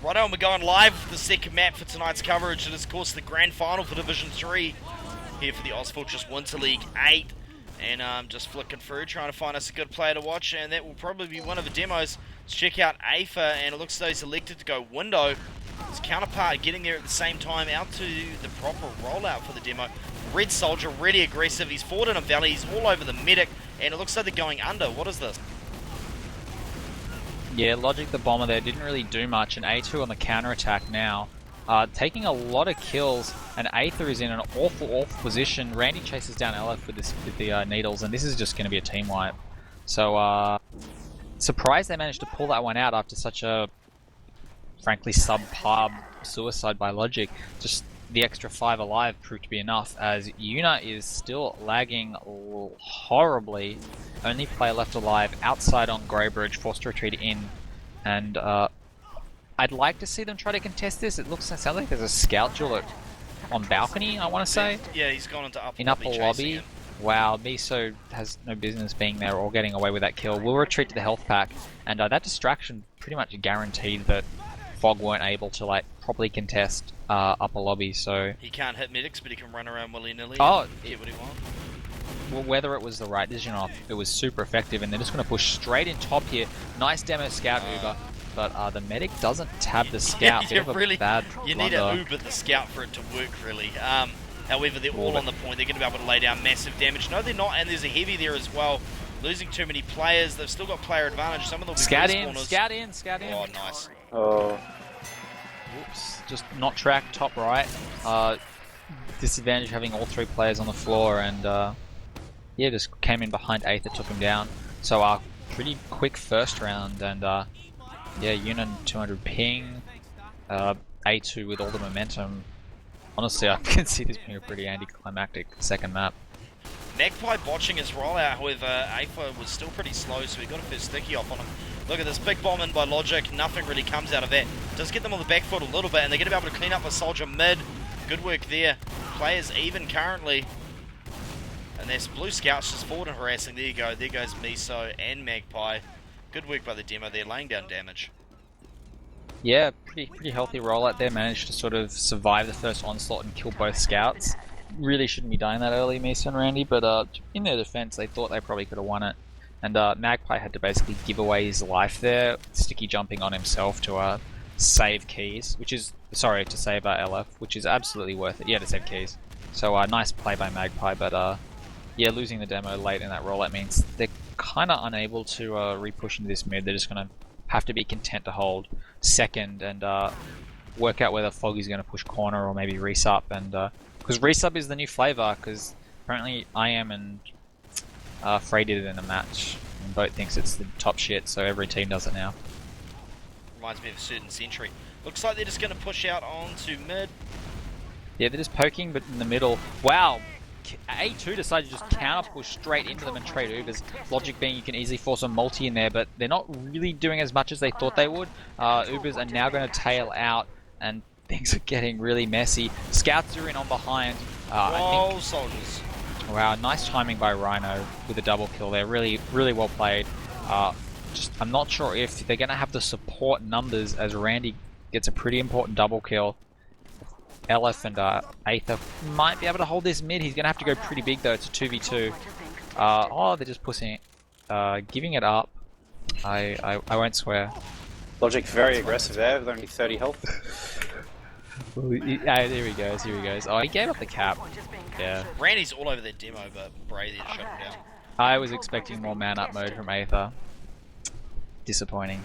Righto, and we're going live for the second map for tonight's coverage. It is, of course, the grand final for Division 3 here for the Fortress Winter League 8. And I'm just flicking through, trying to find us a good player to watch, and that will probably be one of the demos. Let's check out Aether, and it looks as though he's elected to go window. His counterpart getting there at the same time, out to the proper rollout for the demo. Red Soldier, really aggressive. He's forward in a valley, he's all over the medic, and it looks like they're going under. What is this? Yeah, Logic the bomber there didn't really do much, and A2 on the counter-attack now. Taking a lot of kills, and Aether is in an awful position. Randy chases down LF with the needles, and this is just going to be a team wipe. So, surprised they managed to pull that one out after such a, frankly, subpar suicide by Logic. Just the extra 5 alive proved to be enough, as Yuna is still lagging horribly. Only player left alive outside on Greybridge, forced to retreat in, and I'd like to see them try to contest this. It sounds like there's a scout duel on balcony, I want to say. Yeah, he's gone into upper lobby. Wow, Miso has no business being there or getting away with that kill. We'll retreat to the health pack, and that distraction pretty much guaranteed that Fog weren't able to like properly contest upper lobby. So he can't hit medics, but he can run around willy-nilly. Oh, get what he wants. Well, whether it was the right decision or not, it was super effective, and they're just going to push straight in top here. Nice demo scout Uber, but the medic doesn't tab the scout. You You need to Uber the scout for it to work, really. However, they're all on the point. They're going to be able to lay down massive damage. No, they're not, and there's a heavy there as well. Losing too many players. They've still got player advantage. Some of them will be scout in. Oh, nice. Oh. Whoops. Just not tracked, top right. Disadvantage having all 3 players on the floor, and yeah, just came in behind Aether, took him down. So pretty quick first round, and yeah, Yuna 200 ping, A2 with all the momentum. Honestly, I can see this being a pretty anticlimactic second map. Magpie botching his rollout, however, Aether was still pretty slow, so he got a first sticky off on him. Look at this big bomb in by Logic, nothing really comes out of that. Does get them on the back foot a little bit, and they're going to be able to clean up the Soldier mid. Good work there. Players even currently. And there's Blue Scouts just forward and harassing. There you go. There goes Miso and Magpie. Good work by the demo there, laying down damage. Yeah, pretty healthy rollout there. Managed to sort of survive the first onslaught and kill both scouts. Really shouldn't be dying that early, Miso and Randy, but in their defense, they thought they probably could have won it. And Magpie had to basically give away his life there, sticky jumping on himself to save keys, which is, sorry, to save LF, which is absolutely worth it. Yeah, to save keys. So nice play by Magpie, but yeah, losing the demo late in that rollout means they're kind of unable to re-push into this mid. They're just going to have to be content to hold second and work out whether Fog is going to push corner or maybe resub. And because resub is the new flavor, because apparently I am and Frey did it in a match, and Boat thinks it's the top shit, so every team does it now. Reminds me of a certain Sentry. Looks like they're just going to push out onto mid. Yeah, they're just poking, but in the middle. Wow! A2 decided to just counter push straight into them and trade Ubers. Logic being you can easily force a multi in there, but they're not really doing as much as they thought they would. Ubers are now going to tail out, and things are getting really messy. Scouts are in on behind. I think. Soldiers. Wow, nice timing by Rhino with a double kill there. Really well played. I'm not sure if they're going to have the support numbers as Randy gets a pretty important double kill. LF and Aether might be able to hold this mid. He's going to have to go pretty big though. It's a 2v2. Oh, they're just pushing it. Giving it up. I won't swear. Logic very aggressive there with only 30 health. There he goes. Oh, he gave up the cap. Yeah. Randy's all over that demo, but Brady shut him down. I was expecting more man up mode from Aether. Disappointing.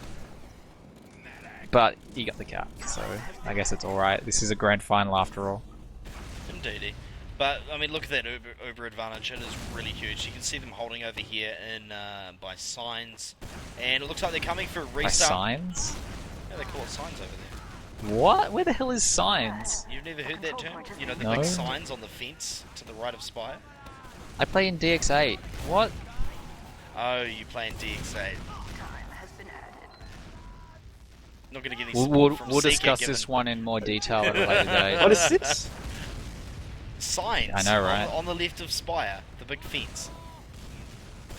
But he got the cap, so I guess it's alright. This is a grand final after all. Indeedy. But, I mean, look at that Uber advantage. It is really huge. You can see them holding over here in by signs. And it looks like they're coming for a restart. By signs? Yeah, they call it signs over there. What? Where the hell is signs? You've never heard that term? You know, the No. big signs on the fence to the right of Spire? I play in DX8. What? Oh, you play in DX8. Not going to get any We'll support from we'll Seeker discuss given this one in more detail at a later date. What is this? signs. I know, right? On the left of Spire, the big fence.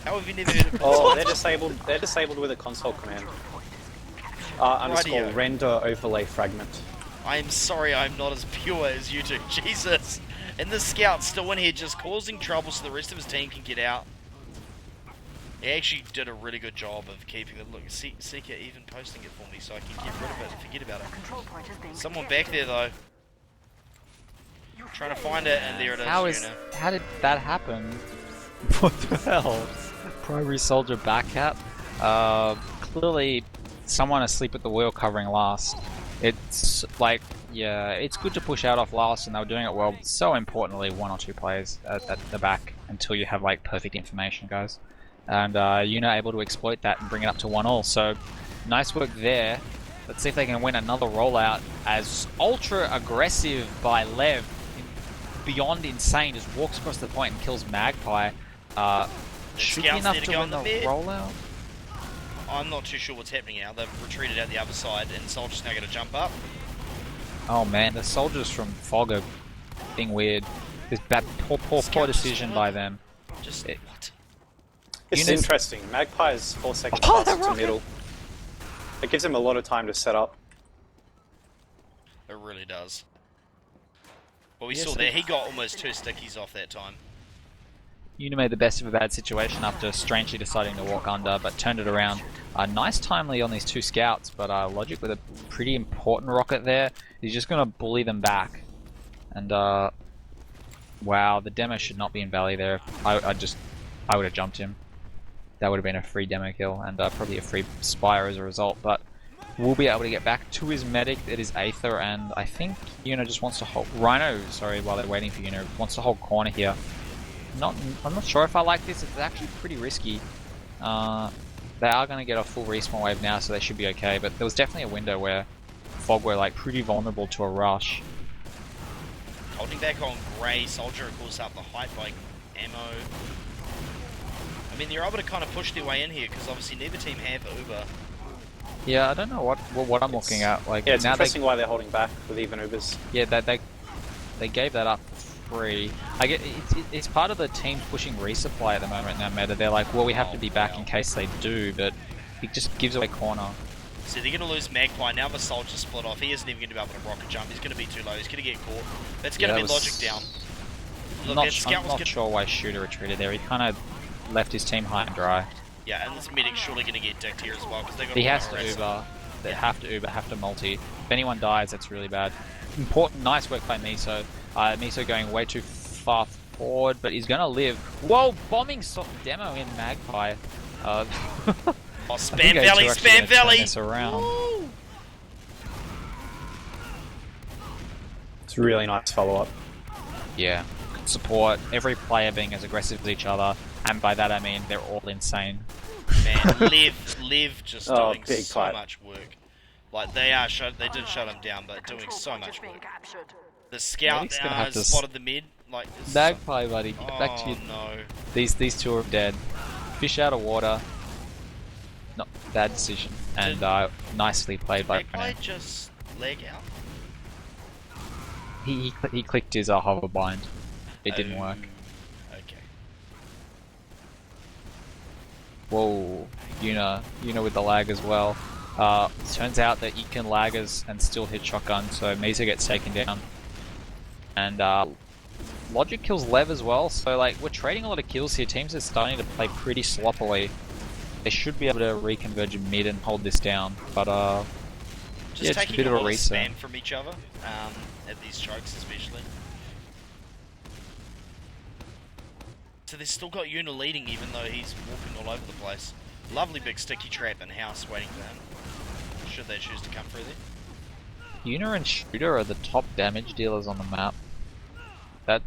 How have you never heard of Oh, it? they're disabled. They're disabled with a console command. Underscore Rightio. render overlay fragment. I am sorry I'm not as pure as you two. Jesus. And the scout's still in here just causing trouble so the rest of his team can get out. He actually did a really good job of keeping it. Look, Seeker even posting it for me so I can get rid of it and forget about it. Someone back there though. Trying to find it, and there it is. How did that happen? What the hell? Primary soldier back cap. Clearly someone asleep at the wheel covering last. It's like, yeah, it's good to push out off last, and they were doing it well. So importantly, 1 or 2 players at the back until you have like perfect information, guys. And you're not able to exploit that and bring it up to 1-all. So nice work there. Let's see if they can win another rollout as ultra aggressive by Lev. Beyond insane, just walks across the point and kills Magpie. Should be enough to win the rollout. I'm not too sure what's happening now. They've retreated out the other side, and Soldier's now going to jump up. Oh man, the soldiers from Fog are being weird. This bad, poor decision by them. Just what? It's interesting. Magpie is 4 seconds faster to middle. It gives him a lot of time to set up. It really does. Well, we saw that he got almost 2 stickies off that time. Una made the best of a bad situation after strangely deciding to walk under, but turned it around. Nice timely on these 2 scouts, but Logic with a pretty important rocket there. He's just going to bully them back. And wow, the demo should not be in Valley there. I would have jumped him. That would have been a free demo kill, and probably a free Spire as a result, but we'll be able to get back to his medic. It is Aether, and I think Una just wants to hold... Rhino, sorry, while they're waiting for Una, wants to hold corner here. I'm not sure if I like this. It's actually pretty risky. They are going to get a full respawn wave now, so they should be okay, but there was definitely a window where Fog were like pretty vulnerable to a rush. Holding back on Grey, Soldier of course up the height by ammo. I mean, they're able to kind of push their way in here, because obviously neither team have Uber. Yeah, I don't know what I'm looking at. Like, yeah, it's now interesting why they're holding back with even Ubers. Yeah, they gave that up free. I get it's part of the team pushing resupply at the moment in that meta. They're like, well, we have to be back in case they do, but it just gives away corner. So they're going to lose Magpie. Now the Soldier split off. He isn't even going to be able to rocket jump. He's going to be too low. He's going to get caught. That's going to be Logic down. Look, I'm not sure why Shooter retreated there. He kind of left his team high and dry. Yeah, and this medic's surely going to get dicked here as well, because they've got He has to Uber. They have to Uber, have to multi. If anyone dies, that's really bad. Important, nice work by Miso. Miso going way too far forward, but he's going to live. Whoa, bombing demo in Magpie. Oh, spam Valley, spam Valley! This around. It's a really nice follow-up. Yeah, good support. Every player being as aggressive as each other, and by that I mean they're all insane. Man, Liv just doing so much work. Like they did shut him down, but doing so much work. The scout has spotted the mid. Like Magpie, buddy, get back to you. No. These 2 are dead. Fish out of water. Not bad decision, and nicely played by Magpie. Just leg out. He clicked his hover bind. It didn't work. Okay. Whoa, Una with the lag as well. Turns out that you can lag and still hit shotgun, so Misa gets taken down. And Logic kills Lev as well, so like we're trading a lot of kills here. Teams are starting to play pretty sloppily. They should be able to reconverge in mid and hold this down, but just yeah, taking a bit of a reset. spam from each other, at these chokes especially. So they've still got Una leading, even though he's walking all over the place. Lovely big sticky trap in house waiting for him, should they choose to come through there. Una and Shooter are the top damage dealers on the map. That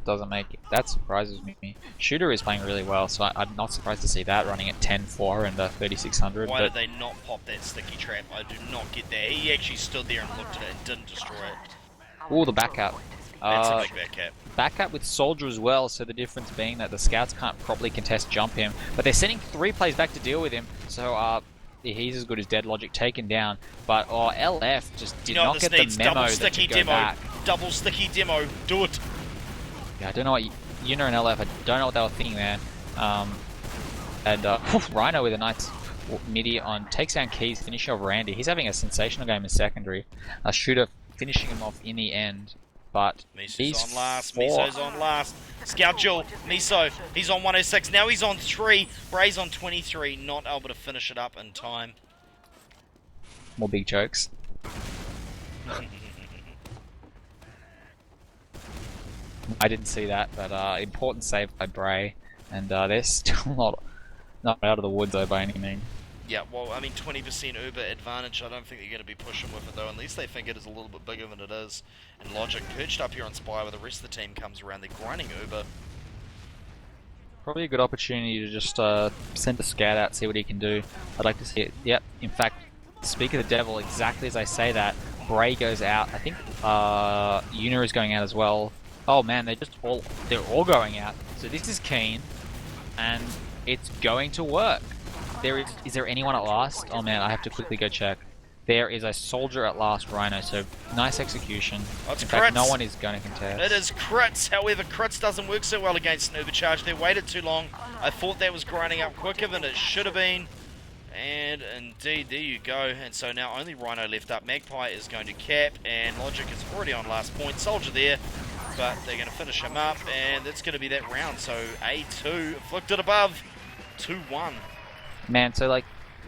surprises me. Shooter is playing really well, so I'm not surprised to see that running at 10-4 and 3600. Why did they not pop that sticky trap? I do not get that. He actually stood there and looked at it and didn't destroy it. Ooh, the back cap. That's a big back cap. Back cap with Soldier as well, so the difference being that the scouts can't properly contest jump him, but they're sending 3 plays back to deal with him, so he's as good as dead. Logic taken down, but LF just did not get the memo that to go back. Double sticky demo, do it! Yeah, I don't know what Una and LF, I don't know what they were thinking there. And Rhino with a nice midi on takes down Keys, finish off Randy. He's having a sensational game in secondary. Shooter finishing him off in the end. But Miso's on last. Miso's on last. Scout Jill. Miso. He's on 106. Now he's on 3. Bray's on 23. Not able to finish it up in time. More big jokes. I didn't see that, but important save by Bray. And they're still not out of the woods though by any means. Yeah, well, I mean, 20% Uber advantage. I don't think they're going to be pushing with it though, unless they think it is a little bit bigger than it is. And Logic perched up here on Spire, where the rest of the team comes around. They're grinding Uber. Probably a good opportunity to just send a scout out, see what he can do. I'd like to see it. Yep. In fact, speak of the devil. Exactly as I say that, Bray goes out. I think Una is going out as well. Oh man, they're all going out. So this is keen, and it's going to work. Is there anyone at last? Oh man, I have to quickly go check. There is a soldier at last, Rhino, so nice execution. Oh, it's in crits. fact, no one is going to contest. It is crits, however, crits doesn't work so well against an overcharge. They waited too long. I thought that was grinding up quicker than it should have been. And indeed, there you go. And so now only Rhino left up. Magpie is going to cap, and Logic is already on last point. Soldier there, but they're going to finish him up, and that's going to be that round. So A2, Afflicted above, 2-1. Man, so like,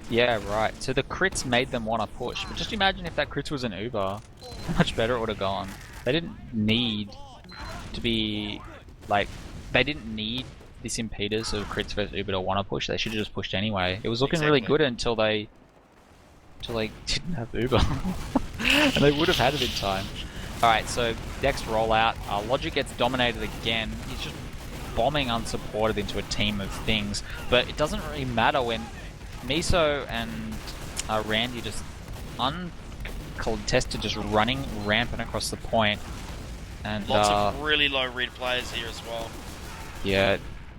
yeah, right. So the crits made them want to push, but just imagine if that crits was an Uber, how much better it would have gone. They didn't need to be, like, they didn't need this impetus of crits versus Uber to want to push. They should have just pushed anyway. It was looking really good until they didn't have Uber. And they would have had it in time. Alright, so next rollout, Logic gets dominated again. He's just bombing unsupported into a team of things, but it doesn't really matter when Miso and Randy just uncontested, just running rampant across the point. And lots of really low red players here as well. Yeah,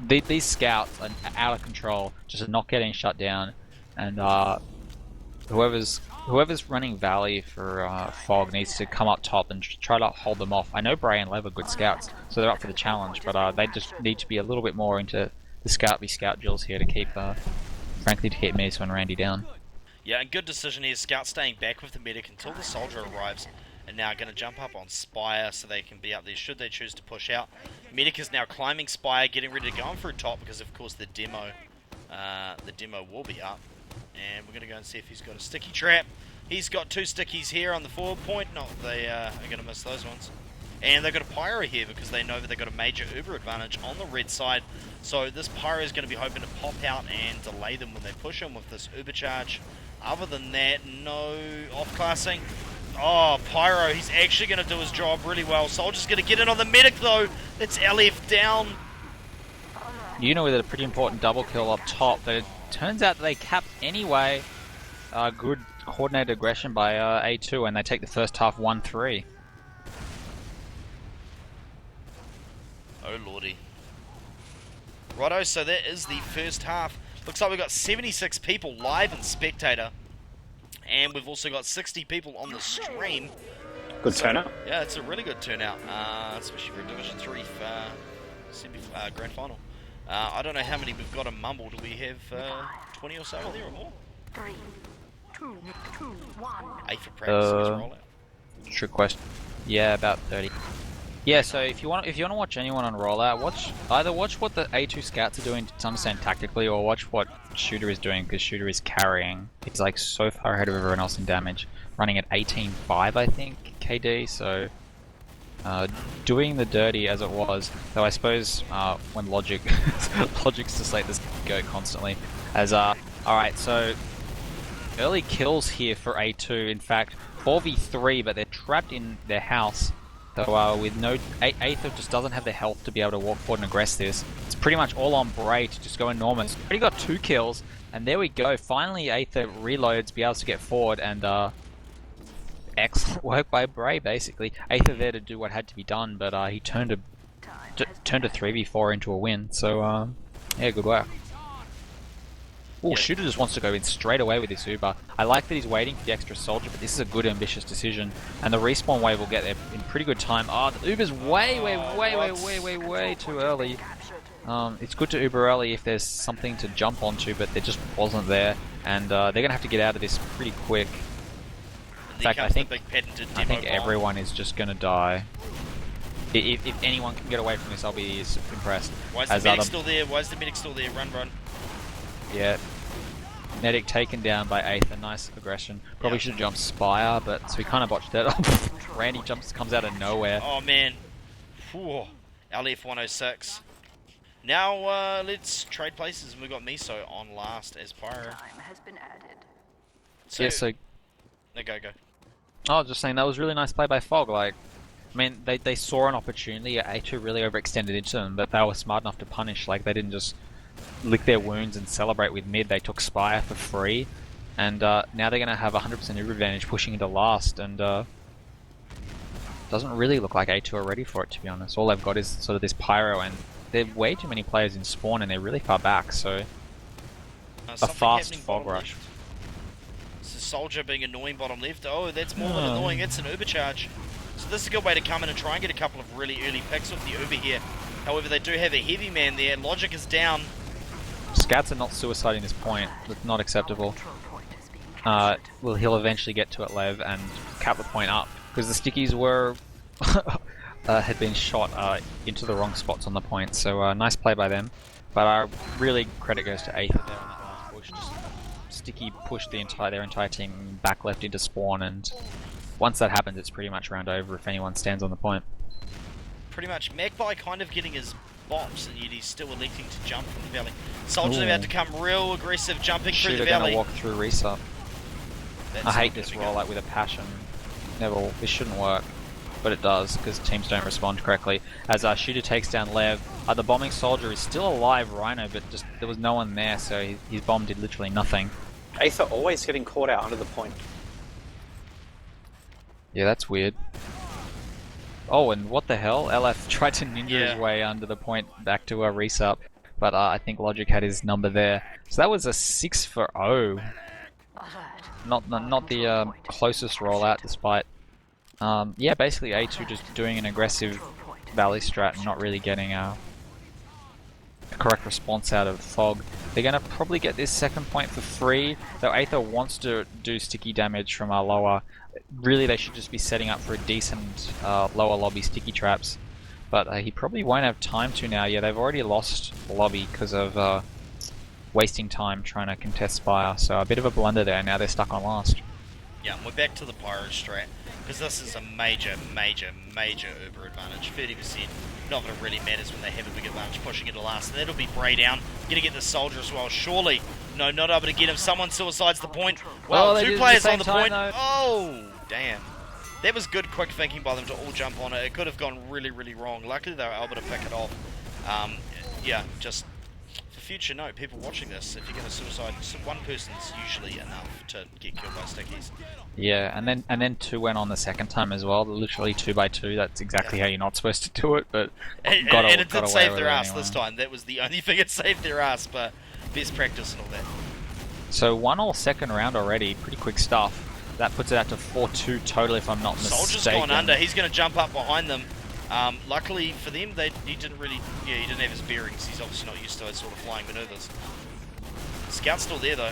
these scouts are out of control, just not getting shut down, and whoever's running Valley for Fog needs to come up top and try to hold them off. I know Bray and Lev are good scouts, so they're up for the challenge, but they just need to be a little bit more into the scout drills here to keep, frankly, to keep Miso and Randy down. Yeah, and good decision here. Scout staying back with the medic until the soldier arrives, and now going to jump up on Spire so they can be up there should they choose to push out. Medic is now climbing Spire, getting ready to go on through top because, of course, the demo will be up. And we're going to go and see if he's got a sticky trap. He's got 2 stickies here on the forward point. No, they are going to miss those ones. And they've got a Pyro here because they know that they've got a major Uber advantage on the red side. So this Pyro is going to be hoping to pop out and delay them when they push him with this Uber charge. Other than that, no off-classing. Oh, Pyro, he's actually going to do his job really well. Soldier's going to get in on the medic though. It's LF down. You know, with a pretty important double kill up top, but it turns out that they capped anyway. Good coordinated aggression by A2, and they take the first half 1-3. Oh lordy. Righto, so that is the first half. Looks like we've got 76 people live in Spectator. And we've also got 60 people on the stream. Good turnout. Yeah, it's a really good turnout, especially for a Division 3 Grand Final. I don't know how many we've got in Mumble. Do we have 20 or so in there or more? 3, 2, 1. 8 for practice, rollout. Trick question. Yeah, about 30. Yeah, so if you want to watch anyone on rollout, either watch what the A2 scouts are doing to understand tactically, or watch what Shooter is doing, because Shooter is carrying. He's like so far ahead of everyone else in damage, running at 18.5 I think KD. So doing the dirty as it was. Though I suppose when Logic's just like this go constantly. As alright, so early kills here for A2. In fact, 4v3, but they're trapped in their house. So with no Aether just doesn't have the health to be able to walk forward and aggress this. It's pretty much all on Bray to just go enormous. Already got 2 kills, and there we go. Finally, Aether reloads, be able to get forward, and excellent work by Bray. Basically, Aether there to do what had to be done, but he turned a 3v4 into a win. So yeah, good work. Oh, yeah. Shooter just wants to go in straight away with this Uber. I like that he's waiting for the extra soldier, but this is a good, ambitious decision. And the respawn wave will get there in pretty good time. Oh, the Uber's way too early. It's good to uber early if there's something to jump onto, but there just wasn't there, and they're gonna have to get out of this pretty quick. In fact, I think everyone is just gonna die. If anyone can get away from this, I'll be super impressed. Why is the medic still there? Why is the medic still there? Run, run. Yeah. Medic taken down by 8th, a nice aggression. Probably should have jumped Spire, but so he kind of botched that. Randy comes out of nowhere. Oh man. Whew. LF106. Now let's trade places, and we've got Miso on last as Pyro. So, yeah, so... No, go. I was just saying, that was really nice play by Fog. Like, I mean, they saw an opportunity. A2 really overextended into them, but they were smart enough to punish. Like, they didn't just lick their wounds and celebrate with mid. They took Spire for free, and now they're going to have 100% uber advantage pushing into last, and doesn't really look like A2 are ready for it, to be honest. All they've got is sort of this Pyro, and there are way too many players in spawn, and they're really far back, so a fast Fog rush. Left. This is Soldier being annoying bottom left. Oh, that's more than annoying, it's an Uber charge. So this is a good way to come in and try and get a couple of really early picks with the Uber here. However, they do have a heavy man there. Logic is down. Scouts are not suiciding this point. That's not acceptable. Well, he'll eventually get to it, Lev, and cap the point up. Because the stickies were... had been shot into the wrong spots on the point. So nice play by them. But really credit goes to 8th there on that last push. Just sticky pushed their entire team back left into spawn, and once that happens, it's pretty much round over if anyone stands on the point. Pretty much. Magpie kind of getting his bops, and yet he's still electing to jump from the valley. Soldier's about to come real aggressive, jumping through the valley. Gonna walk through resup. I hate this rollout with a passion. This shouldn't work, but it does because teams don't respond correctly. As Shooter takes down Lev, the bombing soldier is still alive, Rhino, but just there was no one there, so his bomb did literally nothing. Aether always getting caught out under the point. Yeah, that's weird. Oh, and what the hell? LF tried to ninja his way under the point back to a resup, but I think Logic had his number there. So that was a 6 for 0. Not the closest rollout, despite... yeah, basically A2 just doing an aggressive Valley strat and not really getting a correct response out of Fog. They're going to probably get this second point for free, though Aether wants to do sticky damage from our lower. Really, they should just be setting up for a decent lower lobby sticky traps, but he probably won't have time to now. Yeah, they've already lost the lobby because of wasting time trying to contest Spire, so a bit of a blunder there. Now they're stuck on last. Yeah, we're back to the Pyro strat, because this is a major Uber advantage. 30%, not that it really matters when they have a big advantage pushing into last. And that'll be Bray down. Gonna get the Soldier as well, surely. No, not able to get him. Someone suicides the point. Well, two players on the point. Though. Oh, damn. That was good quick thinking by them to all jump on it. It could have gone really wrong. Luckily they were able to pick it off. Yeah, just for future note, people watching this, if you're going to suicide, one person's usually enough to get killed by stickies. Yeah, and then 2 went on the second time as well. Literally 2 by 2. That's exactly how you're not supposed to do it, but and it did save their ass this time. That was the only thing it saved their ass, but best practice and all that. So 1-all second round already, pretty quick stuff. That puts it out to 4-2 total if I'm not mistaken. Soldier's gone under. He's going to jump up behind them. Luckily for them, he didn't have his bearings. He's obviously not used to those sort of flying maneuvers. Scout's still there though.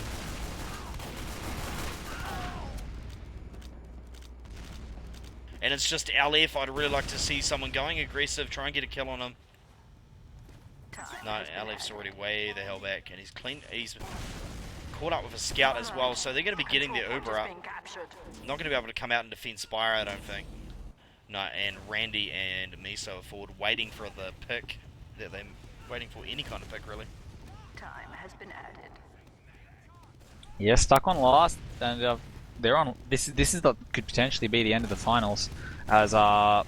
And it's just LF. I'd really like to see someone going aggressive, try and get a kill on him. No, LF's already way the hell back, and he's caught up with a scout as well, so they're going to be getting their Uber up. Not going to be able to come out and defend Spire, I don't think. No, and Randy and Miso are forward, waiting for the pick that they're waiting for, any kind of pick really. Time has been added. Yeah, stuck on last, and they're on. This could potentially be the end of the finals, as Fog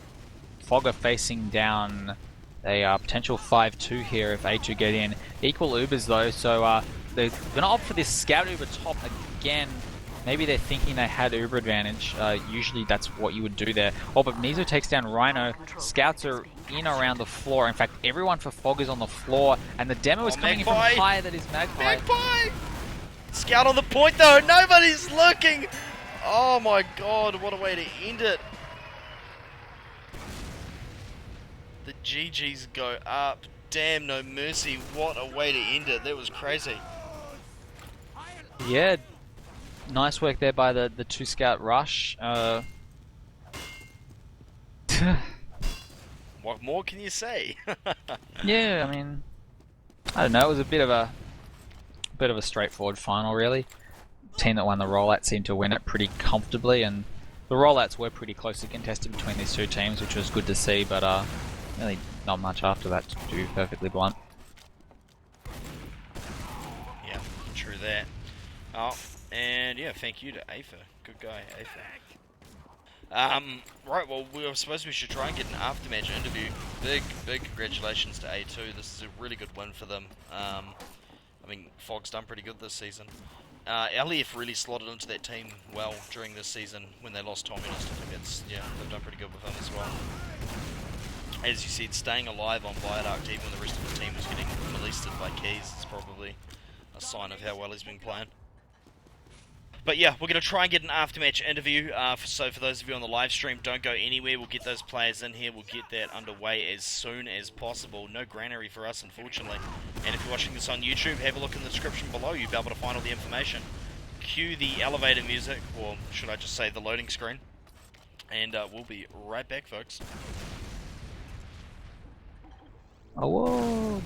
are facing down a potential 5-2 here if A2 get in. Equal Ubers though, so they're going to opt for this Scout Uber top again. Maybe they're thinking they had Uber advantage. Usually that's what you would do there. Oh, but Miso takes down Rhino. Scouts are in around the floor. In fact, everyone for Fog is on the floor, and the demo is coming in from high. That is Magpie. Magpie! Scout on the point though. Nobody's looking. Oh my god, what a way to end it. The GGs go up. damn, no mercy. What a way to end it. That was crazy. Yeah, nice work there by the 2-scout rush. What more can you say? Yeah, I mean, I don't know. It was a bit of a straightforward final, really. Team that won the rollout seemed to win it pretty comfortably, and the rollouts were pretty closely contested between these two teams, which was good to see. But really, not much after that, to be perfectly blunt. Yeah, true that. Oh, and yeah, thank you to Aether. Good guy, Aether. Right, well, I suppose we should try and get an aftermatch interview. Big congratulations to A2. This is a really good win for them. I mean, Fog's done pretty good this season. LEF really slotted into that team well during this season when they lost Communist. I think they've done pretty good with him as well. As you said, staying alive on Viaduct even when the rest of the team was getting molested by Keys is probably a sign of how well he's been playing. But yeah, we're going to try and get an aftermatch interview, so for those of you on the live stream, don't go anywhere. We'll get those players in here, we'll get that underway as soon as possible. No granary for us, unfortunately. And if you're watching this on YouTube, have a look in the description below, you'll be able to find all the information. Cue the elevator music, or should I just say the loading screen. And we'll be right back, folks. Oh, whoa.